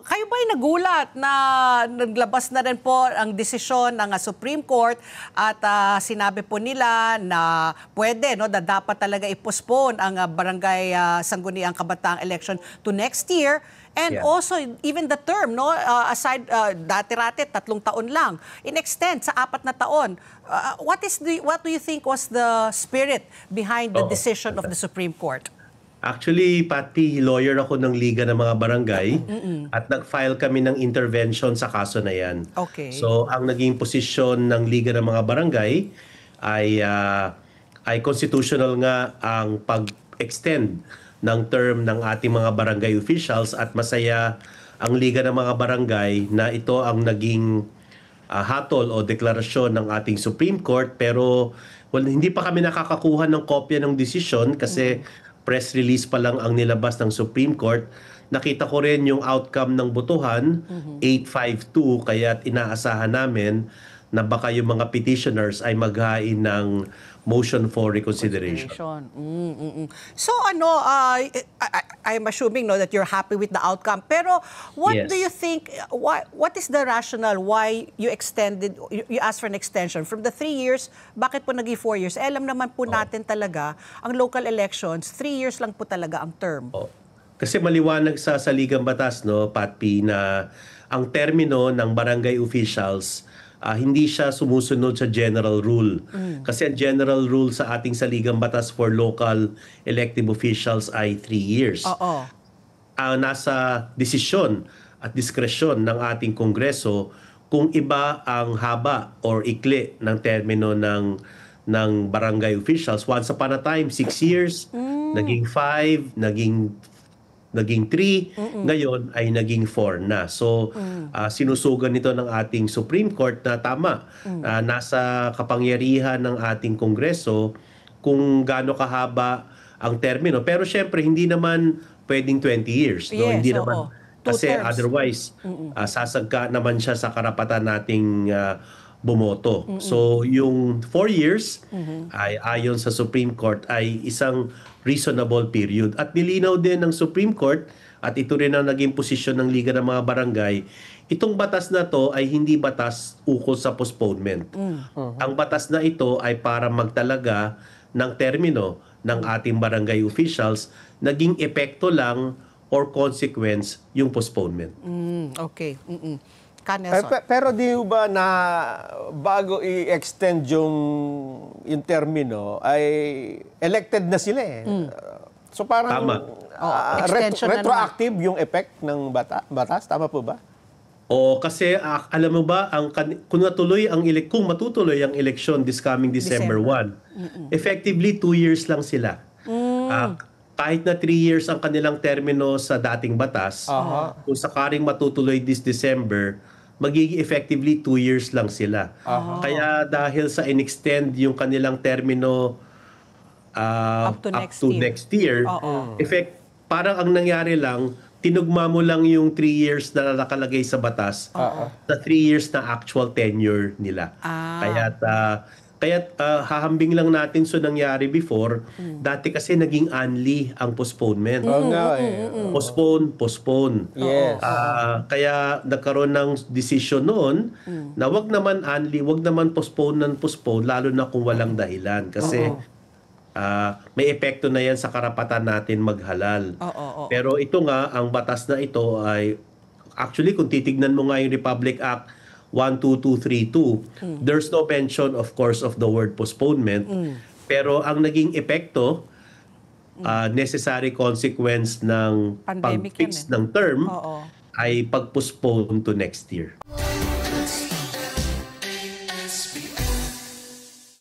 Kayo ba'y nagulat na naglabas na rin po ang desisyon ng Supreme Court at sinabi po nila na pwede, no, na dapat talaga i-postpone ang barangay sangguniang kabataang election to next year? And also, even the term, no, aside, dati-rati, 3 taon lang, in-extend sa 4 na taon. What do you think was the spirit behind the decision of the Supreme Court? Actually, Pati, lawyer ako ng Liga ng mga Barangay at nag-file kami ng intervention sa kaso na yan. Okay. So, ang naging posisyon ng Liga ng mga Barangay ay constitutional nga ang pag-extend ng term ng ating mga barangay officials at masaya ang Liga ng mga Barangay na ito ang naging hatol o deklarasyon ng ating Supreme Court, pero hindi pa kami nakakakuha ng kopya ng desisyon kasi press release pa lang ang nilabas ng Supreme Court. Nakita ko rin yung outcome ng botohan, 852, kaya't inaasahan namin na baka yung mga petitioners ay maghain ng motion for reconsideration. So I'm assuming, no, that you're happy with the outcome. Pero what do you think, what is the rationale why you extended, you asked for an extension from the 3 years, bakit po naging 4 years? Alam naman po natin talaga, ang local elections, 3 years lang po talaga ang term. Kasi maliwanag sa saligang batas, no, Patpi, na ang termino ng barangay officials hindi siya sumusunod sa general rule. Kasi ang general rule sa ating saligang batas for local elective officials ay 3 years. Nasa desisyon at diskresyon ng ating Kongreso kung iba ang haba or ikli ng termino ng barangay officials. Once upon a time, 6 years, naging 5, naging 3, ngayon ay naging 4 na. So, sinusugan nito ng ating Supreme Court na tama. Nasa kapangyarihan ng ating Kongreso kung gaano kahaba ang termino. Pero syempre, hindi naman pwedeng 20 years. No? Hindi naman. Kasi otherwise, sasagka naman siya sa karapatan nating bumoto. So, yung 4 years ay ayon sa Supreme Court ay isang reasonable period. At nilinaw din ng Supreme Court, at ito rin ang naging posisyon ng Liga ng mga Barangay, itong batas na to ay hindi batas ukol sa postponement. Ang batas na ito ay para magtalaga ng termino ng ating barangay officials, naging epekto lang or consequence yung postponement. Okay. Pero di ba na bago i-extend yung termino ay elected na sila eh. So parang retroactive yung effect ng batas, tama po ba? Kasi alam mo ba kung matutuloy ang eleksyon this coming December 1, effectively 2 years lang sila. Kahit na 3 years ang kanilang termino sa dating batas, kung sakaring matutuloy this December, magiging effectively 2 years lang sila. Kaya dahil sa in-extend yung kanilang termino up to next year, parang ang nangyari lang, tinugma mo lang yung 3 years na nakalagay sa batas sa 3 years na actual tenure nila. Kaya hahambing lang natin sa nangyari before. Dati kasi naging anli ang postponement. Postpone. Yes. Kaya nagkaroon ng decision noon na wag naman anli, wag naman postpone, lalo na kung walang dahilan. Kasi may epekto na yan sa karapatan natin maghalal. Pero ito nga, ang batas na ito ay, actually kung titignan mo nga yung Republic Act 12232, there's no mention of course of the word postponement, pero ang naging epekto, necessary consequence ng pag-fix ng term ay pag-postpone to next year.